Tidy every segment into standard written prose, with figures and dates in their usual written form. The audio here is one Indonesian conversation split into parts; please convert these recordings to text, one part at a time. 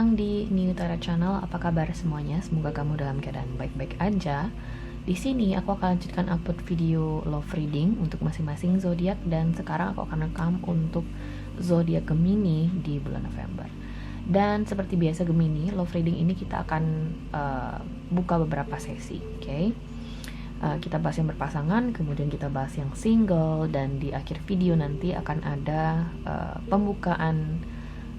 datang di Niutara Channel. Apa kabar semuanya? Semoga kamu dalam keadaan baik-baik aja. Di sini aku akan lanjutkan upload video love reading untuk masing-masing zodiak, dan sekarang aku akan rekam untuk zodiak Gemini di bulan November. Dan seperti biasa Gemini, love reading ini kita akan buka beberapa sesi, oke? Kita bahas yang berpasangan, kemudian kita bahas yang single, dan di akhir video nanti akan ada pembukaan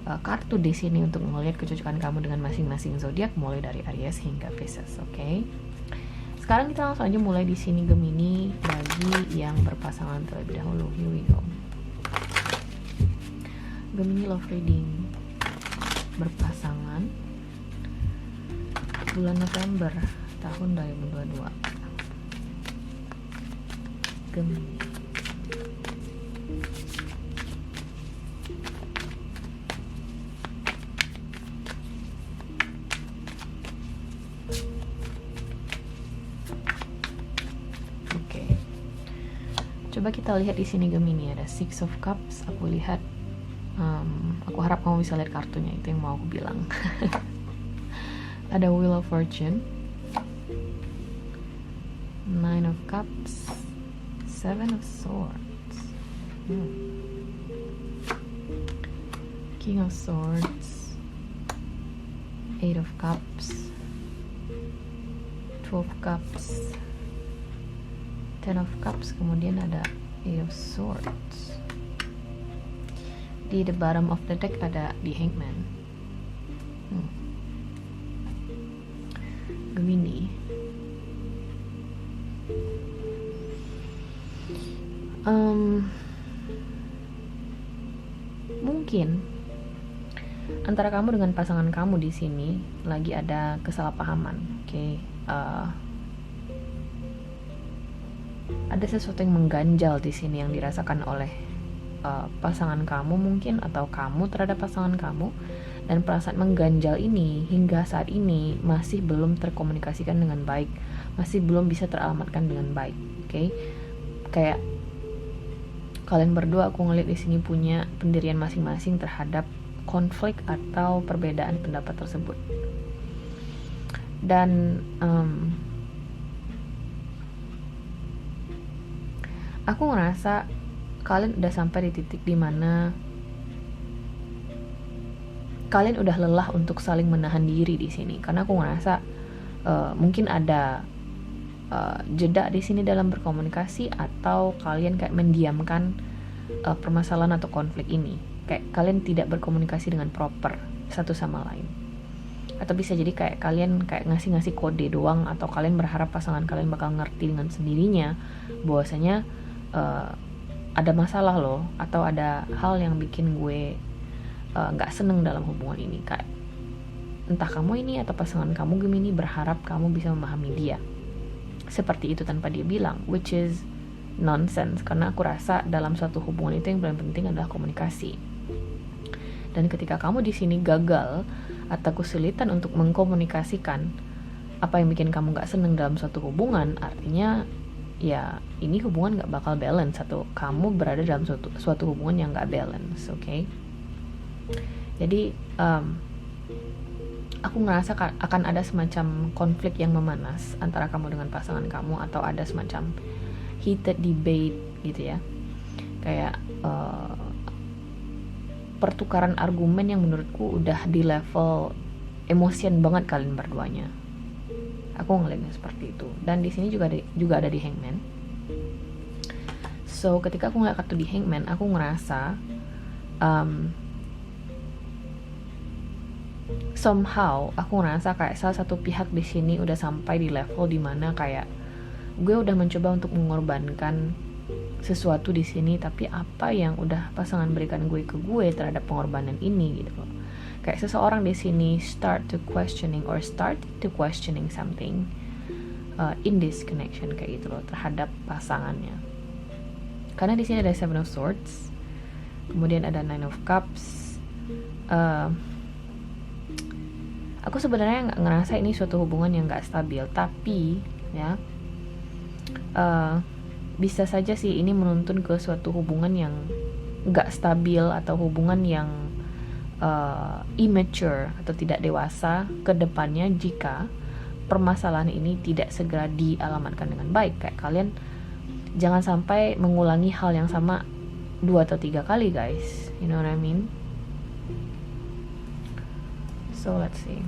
kartu di sini untuk melihat kecocokan kamu dengan masing-masing zodiak, mulai dari Aries hingga Pisces, oke? Sekarang kita langsung aja mulai di sini Gemini bagi yang berpasangan terlebih dahulu. Here we go. Gemini love reading berpasangan bulan November tahun 2022. Gemini. Oke. Coba kita lihat di sini Gemini, ada Six of Cups. Aku lihat, aku harap kamu bisa lihat kartunya, itu yang mau aku bilang. Ada Wheel of Fortune, Nine of Cups, Seven of Swords, King of Swords, Eight of Cups, 12 Cups, Ten of Cups, kemudian ada Eight of Swords. Di the bottom of the deck ada the Hangman. Gemini. Mungkin antara kamu dengan pasangan kamu di sini lagi ada kesalahpahaman, oke? Ada sesuatu yang mengganjal di sini yang dirasakan oleh pasangan kamu mungkin, atau kamu terhadap pasangan kamu, dan perasaan mengganjal ini hingga saat ini masih belum terkomunikasikan dengan baik, masih belum bisa teralamatkan dengan baik, oke? Kayak kalian berdua, aku ngeliat di sini punya pendirian masing-masing terhadap konflik atau perbedaan pendapat tersebut. Dan aku ngerasa kalian udah sampai di titik dimana kalian udah lelah untuk saling menahan diri di sini, karena aku ngerasa mungkin ada jeda di sini dalam berkomunikasi, atau kalian kayak mendiamkan permasalahan atau konflik ini, kayak kalian tidak berkomunikasi dengan proper satu sama lain, atau bisa jadi kayak kalian kayak ngasih kode doang, atau kalian berharap pasangan kalian bakal ngerti dengan sendirinya bahwasanya ada masalah loh, atau ada hal yang bikin gue nggak seneng dalam hubungan ini. Kayak entah kamu ini atau pasangan kamu Gemini berharap kamu bisa memahami dia seperti itu tanpa dia bilang, which is nonsense, karena aku rasa dalam suatu hubungan itu yang paling penting adalah komunikasi. Dan ketika kamu di sini gagal atau kesulitan untuk mengkomunikasikan apa yang bikin kamu nggak seneng dalam suatu hubungan, artinya ya ini hubungan nggak bakal balance, atau kamu berada dalam suatu hubungan yang nggak balance, oke? Jadi aku ngerasa akan ada semacam konflik yang memanas antara kamu dengan pasangan kamu, atau ada semacam heated debate gitu ya, kayak pertukaran argumen yang menurutku udah di level emosian banget kalian berduanya. Aku ngeliatnya seperti itu. Dan di sini juga ada di Hangman. So ketika aku ngeliat kartu di Hangman, aku ngerasa somehow aku ngerasa kayak salah satu pihak di sini udah sampai di level dimana kayak gue udah mencoba untuk mengorbankan sesuatu di sini, tapi apa yang udah pasangan berikan gue ke gue terhadap pengorbanan ini gitu loh. Kayak seseorang di sini start to questioning something in this connection kayak gitu loh, terhadap pasangannya. Karena di sini ada Seven of Swords, kemudian ada Nine of Cups. Aku sebenarnya nggak ngerasa ini suatu hubungan yang nggak stabil, tapi ya bisa saja sih ini menuntun ke suatu hubungan yang nggak stabil, atau hubungan yang immature atau tidak dewasa ke depannya jika permasalahan ini tidak segera dialamatkan dengan baik. Kayak kalian jangan sampai mengulangi hal yang sama 2 atau 3 kali, guys. You know what I mean? So let's see.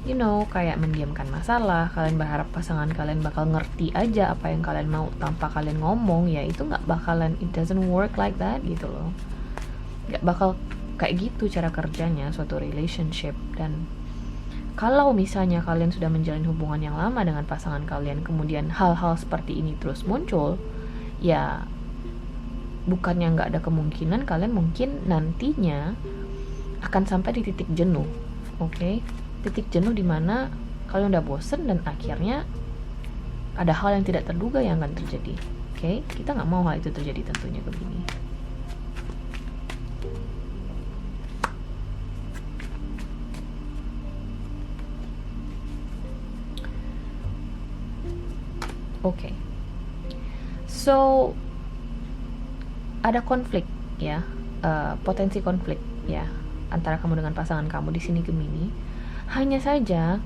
You know, kayak mendiamkan masalah, kalian berharap pasangan kalian bakal ngerti aja apa yang kalian mau tanpa kalian ngomong, ya itu nggak bakalan, it doesn't work like that gitu loh. Nggak bakal kayak gitu cara kerjanya suatu relationship. Dan kalau misalnya kalian sudah menjalin hubungan yang lama dengan pasangan kalian, kemudian hal-hal seperti ini terus muncul, ya bukannya nggak ada kemungkinan kalian mungkin nantinya akan sampai di titik jenuh, oke? Titik jenuh dimana kalian udah bosen dan akhirnya ada hal yang tidak terduga yang akan terjadi, oke? Kita nggak mau hal itu terjadi tentunya begini. Oke. So ada konflik ya, potensi konflik ya antara kamu dengan pasangan kamu di sini Gemini. Hanya saja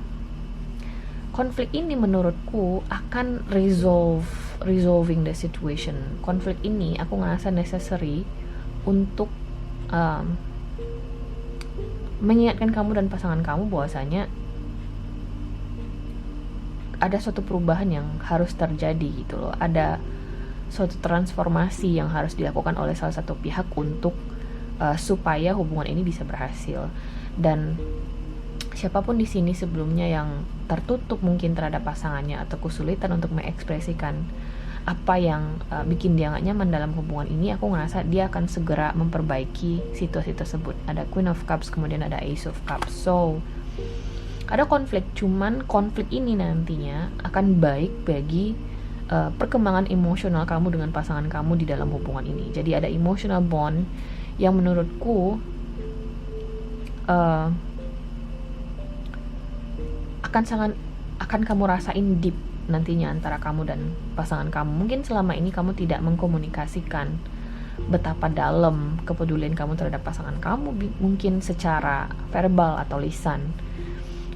konflik ini menurutku akan resolving the situation. Konflik ini aku ngerasa necessary untuk mengingatkan kamu dan pasangan kamu bahwasanya ada suatu perubahan yang harus terjadi gitu loh. Ada suatu transformasi yang harus dilakukan oleh salah satu pihak untuk supaya hubungan ini bisa berhasil. Dan siapapun di sini sebelumnya yang tertutup mungkin terhadap pasangannya atau kesulitan untuk mengekspresikan apa yang bikin dia gak nyaman dalam hubungan ini, aku ngerasa dia akan segera memperbaiki situasi tersebut. Ada Queen of Cups, kemudian ada Ace of Cups. So ada konflik, cuman konflik ini nantinya akan baik bagi perkembangan emosional kamu dengan pasangan kamu di dalam hubungan ini. Jadi ada emotional bond yang menurutku akan kamu rasain deep nantinya antara kamu dan pasangan kamu. Mungkin selama ini kamu tidak mengkomunikasikan betapa dalam kepedulian kamu terhadap pasangan kamu, mungkin secara verbal atau lisan.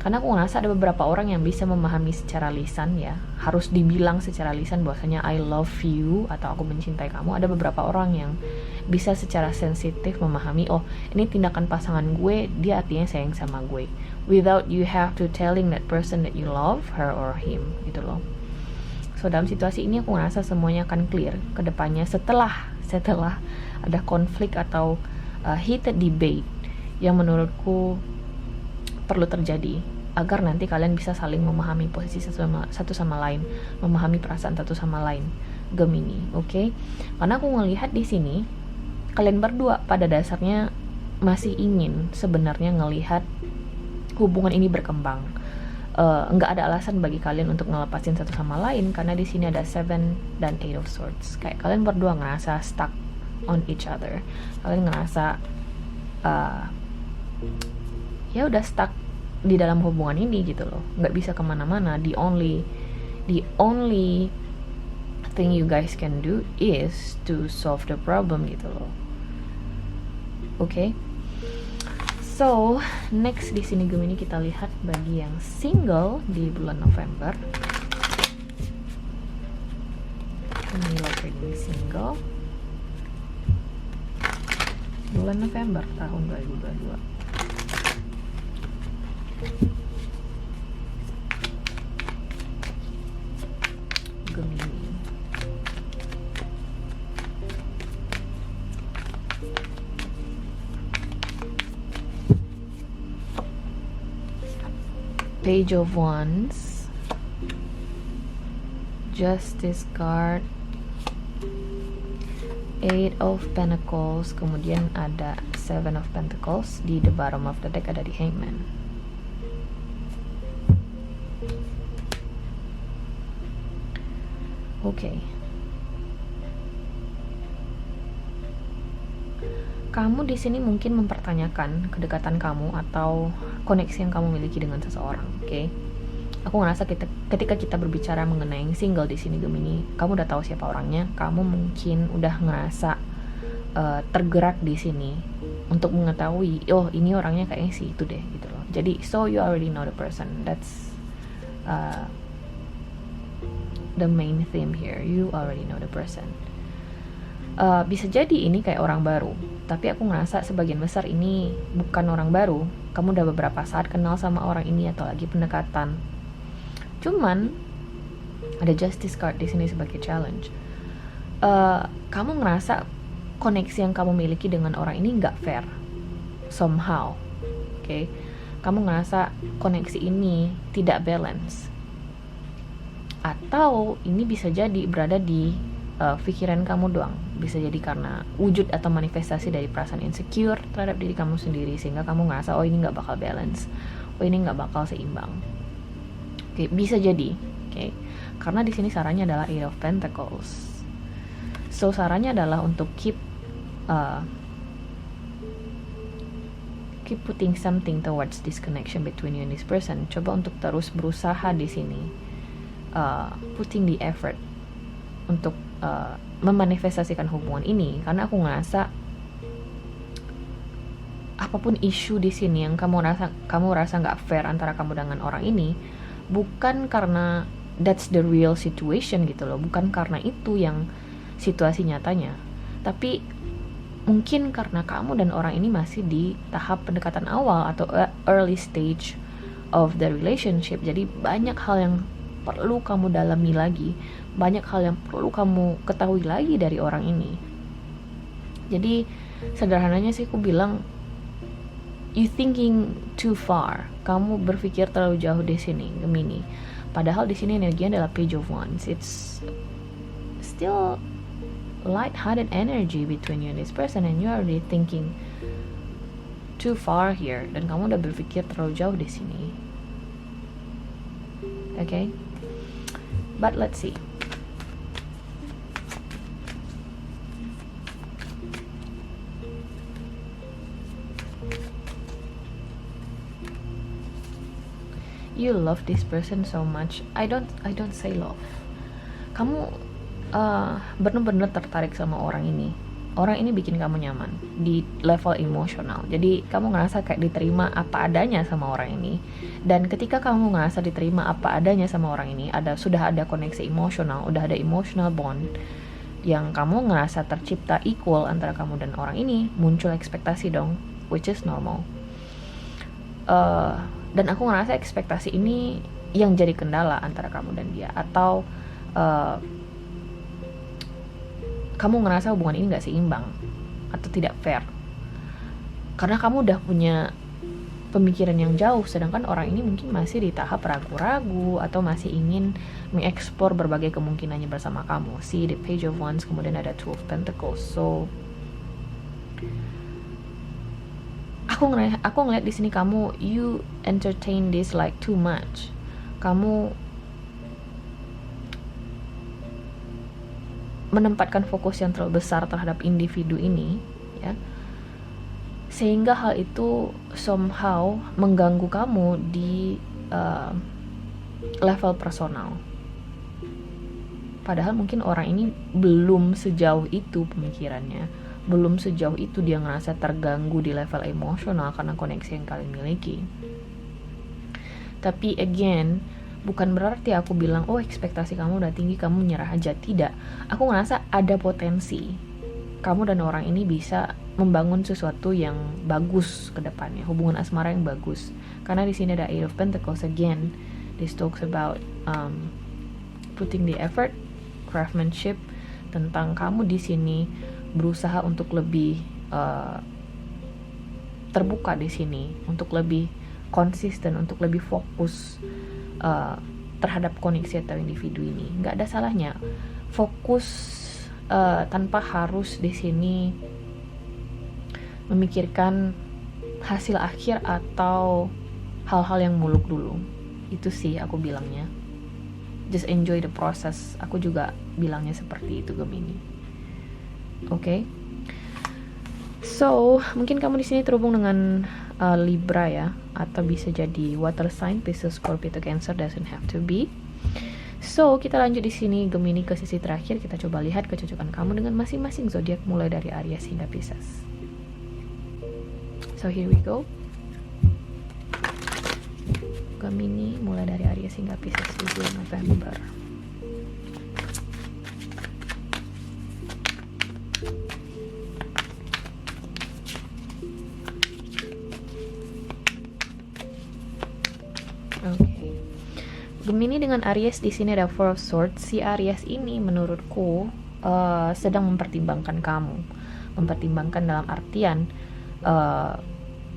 Karena aku ngerasa ada beberapa orang yang bisa memahami secara lisan ya, harus dibilang secara lisan bahwasanya I love you atau aku mencintai kamu. Ada beberapa orang yang bisa secara sensitif memahami, oh ini tindakan pasangan gue, dia artinya sayang sama gue, without you have to telling that person that you love her or him gitu loh. So dalam situasi ini aku ngerasa semuanya akan clear ke depannya setelah ada konflik atau heated debate yang menurutku perlu terjadi agar nanti kalian bisa saling memahami posisi satu sama lain, memahami perasaan satu sama lain, Gemini, oke? Karena aku ngelihat di sini kalian berdua pada dasarnya masih ingin sebenarnya ngelihat hubungan ini berkembang. Nggak ada alasan bagi kalian untuk ngelepasin satu sama lain karena di sini ada 7 dan 8 of Swords. Kayak kalian berdua ngerasa stuck on each other. Kalian ngerasa ya udah stuck di dalam hubungan ini gitu loh, nggak bisa kemana-mana. The only thing you guys can do is to solve the problem gitu loh. Oke. So next di sini Gemini kita lihat bagi yang single di bulan November. Ini love reading single bulan November tahun 2022. Gemini. Page of Wands, Justice card, 8 of Pentacles, kemudian ada 7 of Pentacles. Di the bottom of the deck ada di Hangman. Oke. Kamu di sini mungkin mempertanyakan kedekatan kamu atau koneksi yang kamu miliki dengan seseorang, oke? Aku ngerasa ketika kita berbicara mengenai yang single di sini Gemini, kamu udah tahu siapa orangnya, kamu mungkin udah ngerasa tergerak di sini untuk mengetahui, oh ini orangnya kayaknya sih itu deh gitu loh. Jadi so you already know the person. That's the main theme here. You already know the person. Bisa jadi ini kayak orang baru, tapi aku ngerasa sebagian besar ini bukan orang baru. Kamu udah beberapa saat kenal sama orang ini atau lagi pendekatan. Cuman ada justice card di sini sebagai challenge. Kamu ngerasa koneksi yang kamu miliki dengan orang ini nggak fair somehow, okay? Kamu ngerasa koneksi ini tidak balance, atau ini bisa jadi berada di pikiran kamu doang. Bisa jadi karena wujud atau manifestasi dari perasaan insecure terhadap diri kamu sendiri, sehingga kamu ngerasa oh ini nggak bakal balance, oh ini nggak bakal seimbang. Okay, bisa jadi, okay? Karena di sini sarannya adalah Eight of Pentacles. So sarannya adalah untuk keep putting something towards this connection between you and this person. Coba untuk terus berusaha di sini, putting the effort untuk memanifestasikan hubungan ini, karena aku ngerasa apapun isu di sini yang kamu rasa nggak fair antara kamu dengan orang ini, bukan karena that's the real situation gitu loh, bukan karena itu yang situasi nyatanya, tapi mungkin karena kamu dan orang ini masih di tahap pendekatan awal atau early stage of the relationship. Jadi banyak hal yang perlu kamu dalami lagi, banyak hal yang perlu kamu ketahui lagi dari orang ini. Jadi sederhananya sih aku bilang, you thinking too far. Kamu berpikir terlalu jauh di sini, Gemini. Padahal di sini energinya adalah Page of Wands. It's still light-hearted energy between you and this person, and you are already thinking too far here. Dan kamu udah berpikir terlalu jauh di sini. Okay? But let's see. You love this person so much. I don't say love. Kamu benar-benar tertarik sama orang ini. Orang ini bikin kamu nyaman di level emosional. Jadi kamu ngerasa kayak diterima apa adanya sama orang ini. Dan ketika kamu ngerasa diterima apa adanya sama orang ini, sudah ada koneksi emosional, udah ada emotional bond yang kamu ngerasa tercipta equal antara kamu dan orang ini, muncul ekspektasi dong, which is normal. Dan aku ngerasa ekspektasi ini yang jadi kendala antara kamu dan dia, atau kamu ngerasa hubungan ini gak seimbang atau tidak fair karena kamu udah punya pemikiran yang jauh, sedangkan orang ini mungkin masih di tahap ragu-ragu atau masih ingin mengeksplor berbagai kemungkinannya bersama kamu. See the Page of Wands, kemudian ada Two of Pentacles. So aku ngeliat di sini kamu, you entertain this like too much. Kamu menempatkan fokus yang terlalu besar terhadap individu ini, ya, sehingga hal itu somehow mengganggu kamu di level personal. Padahal mungkin orang ini belum sejauh itu pemikirannya, belum sejauh itu dia ngerasa terganggu di level emosional karena koneksi yang kalian miliki. Tapi again, bukan berarti aku bilang, oh ekspektasi kamu udah tinggi, kamu nyerah aja. Tidak. Aku ngerasa ada potensi kamu dan orang ini bisa membangun sesuatu yang bagus ke depannya, hubungan asmara yang bagus. Karena di sini ada Eight of Pentacles again. This talks about putting the effort, craftsmanship, tentang kamu di sini berusaha untuk lebih terbuka di sini, untuk lebih konsisten, untuk lebih fokus terhadap koneksi atau individu ini. Nggak ada salahnya fokus tanpa harus di sini memikirkan hasil akhir atau hal-hal yang muluk dulu. Itu sih aku bilangnya, just enjoy the process. Aku juga bilangnya seperti itu, Gemini. Okay? So mungkin kamu di sini terhubung dengan Libra ya, atau bisa jadi water sign, Pisces, Scorpio, atau Cancer, doesn't have to be. So, kita lanjut di sini Gemini ke sisi terakhir. Kita coba lihat kecocokan kamu dengan masing-masing zodiak mulai dari Aries hingga Pisces. So, here we go. Gemini mulai dari Aries hingga Pisces di bulan November. Gemini dengan Aries di sini ada Four of Swords. Si Aries ini menurutku sedang mempertimbangkan kamu, mempertimbangkan dalam artian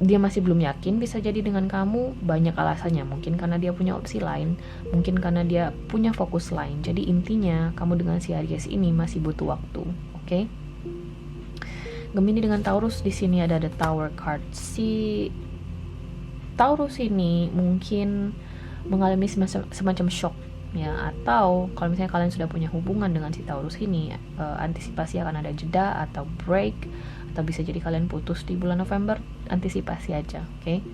dia masih belum yakin bisa jadi dengan kamu. Banyak alasannya, mungkin karena dia punya opsi lain, mungkin karena dia punya fokus lain. Jadi intinya kamu dengan si Aries ini masih butuh waktu, oke? Gemini dengan Taurus di sini ada The Tower card. Si Taurus ini mungkin mengalami semacam shock ya, atau kalau misalnya kalian sudah punya hubungan dengan si Taurus ini, antisipasi akan ada jeda atau break, atau bisa jadi kalian putus di bulan November. Antisipasi aja, oke?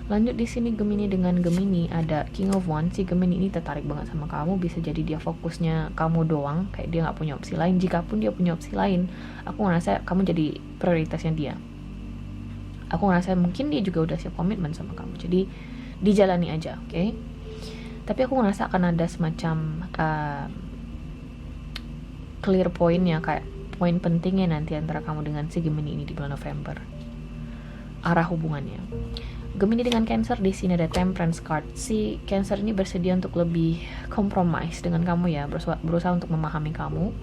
Lanjut di sini Gemini dengan Gemini ada King of Wands. Si Gemini ini tertarik banget sama kamu, bisa jadi dia fokusnya kamu doang, kayak dia nggak punya opsi lain. Jikapun dia punya opsi lain, aku ngerasa kamu jadi prioritasnya dia. Aku ngerasa mungkin dia juga udah siap komitmen sama kamu, jadi dijalani aja, oke? Tapi aku ngerasa akan ada semacam clear point-nya, kayak poin pentingnya nanti antara kamu dengan si Gemini ini di bulan November. Arah hubungannya. Gemini dengan Cancer di sini ada Temperance card. Si Cancer ini bersedia untuk lebih compromise dengan kamu ya, berusaha untuk memahami kamu,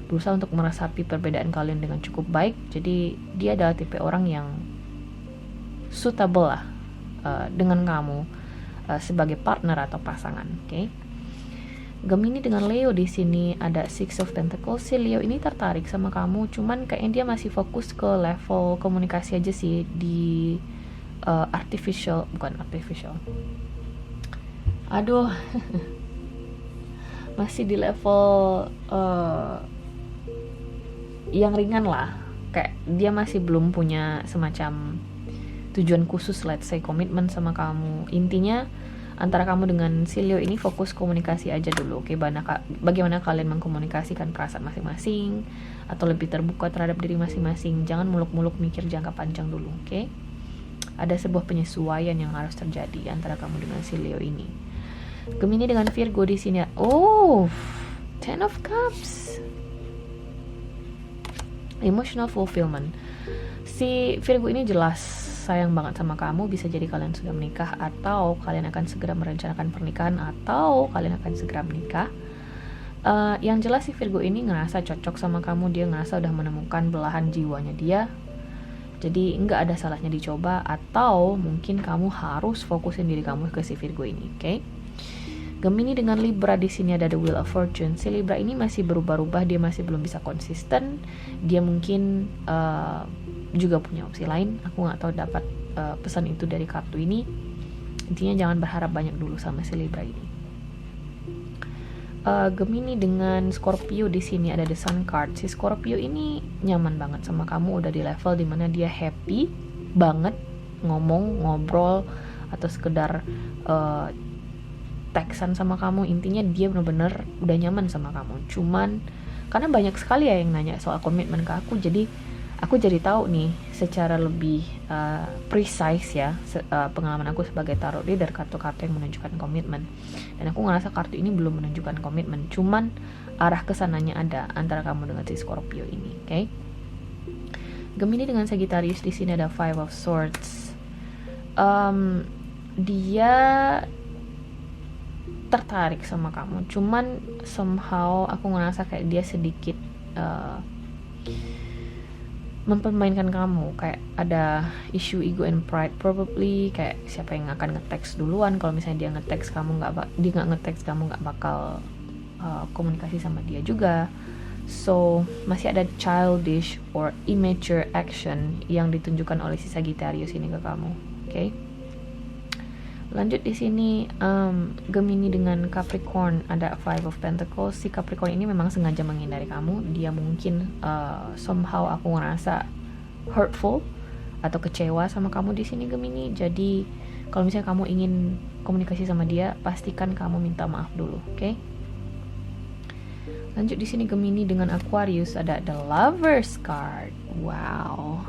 berusaha untuk meresapi perbedaan kalian dengan cukup baik. Jadi dia adalah tipe orang yang suitable lah dengan kamu sebagai partner atau pasangan, oke? Gemini dengan Leo di sini ada Six of Pentacles. Si Leo ini tertarik sama kamu, cuman kayaknya dia masih fokus ke level komunikasi aja sih, di masih di level yang ringan lah, kayak dia masih belum punya semacam tujuan khusus, let's say komitmen sama kamu. Intinya antara kamu dengan si Leo ini fokus komunikasi aja dulu, oke? Bagaimana kalian mengkomunikasikan perasaan masing-masing, atau lebih terbuka terhadap diri masing-masing. Jangan muluk-muluk mikir jangka panjang dulu, oke? Ada sebuah penyesuaian yang harus terjadi antara kamu dengan si Leo ini. Gemini dengan Virgo di sini, Ten of Cups, emotional fulfillment. Si Virgo ini jelas sayang banget sama kamu. Bisa jadi kalian sudah menikah, atau kalian akan segera merencanakan pernikahan, atau kalian akan segera menikah. Yang jelas si Virgo ini ngerasa cocok sama kamu, dia ngerasa udah menemukan belahan jiwanya dia. Jadi nggak ada salahnya dicoba, atau mungkin kamu harus fokusin diri kamu ke si Virgo ini, oke? Gemini dengan Libra di sini ada The Wheel of Fortune. Si Libra ini masih berubah-ubah, dia masih belum bisa konsisten. Dia mungkin juga punya opsi lain. Aku nggak tahu dapat pesan itu dari kartu ini. Intinya jangan berharap banyak dulu sama si Libra ini. Gemini dengan Scorpio di sini ada The Sun card. Si Scorpio ini nyaman banget sama kamu, udah di level dimana dia happy banget ngobrol atau sekedar textan sama kamu. Intinya dia bener-bener udah nyaman sama kamu. Cuman karena banyak sekali ya yang nanya soal komitmen ke aku, jadi aku jadi tahu nih secara lebih precise ya, pengalaman aku sebagai tarot reader, kartu-kartu yang menunjukkan komitmen. Dan aku ngerasa kartu ini belum menunjukkan komitmen, cuman arah kesananya ada antara kamu dengan si Scorpio ini, oke? Gemini dengan Sagittarius di sini ada Five of Swords. Dia tertarik sama kamu, cuman somehow aku ngerasa kayak dia sedikit mempermainkan kamu, kayak ada isu ego and pride probably, kayak siapa yang akan nge-text duluan. Kalau misalnya dia nge-text kamu nggak bakal komunikasi sama dia juga. So masih ada childish or immature action yang ditunjukkan oleh si Sagittarius ini ke kamu, oke? Lanjut di sini Gemini dengan Capricorn ada Five of Pentacles. Si Capricorn ini memang sengaja menghindari kamu. Dia mungkin somehow aku ngerasa hurtful atau kecewa sama kamu di sini Gemini. Jadi Kalau misalnya kamu ingin komunikasi sama dia, pastikan kamu minta maaf dulu, oke? Lanjut di sini Gemini dengan Aquarius, ada the Lovers card. Wow,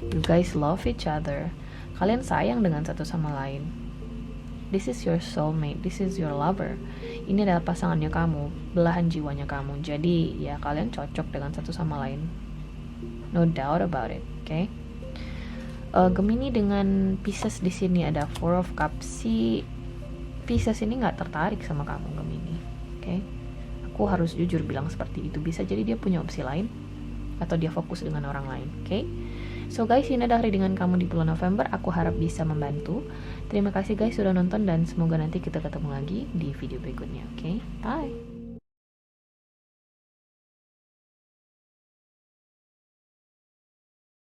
you guys love each other. Kalian sayang dengan satu sama lain. This is your soulmate, this is your lover. Ini adalah pasangannya kamu, belahan jiwanya kamu. Jadi ya kalian cocok dengan satu sama lain. No doubt about it, oke? Gemini dengan Pisces di sini ada Four of Cups. Si Pisces ini nggak tertarik sama kamu Gemini, oke? Aku harus jujur bilang seperti itu. Bisa jadi dia punya opsi lain atau dia fokus dengan orang lain, oke? So guys, ini adalah readingan kamu di bulan November. Aku harap bisa membantu. Terima kasih guys sudah nonton dan semoga nanti kita ketemu lagi di video berikutnya, oke? Bye.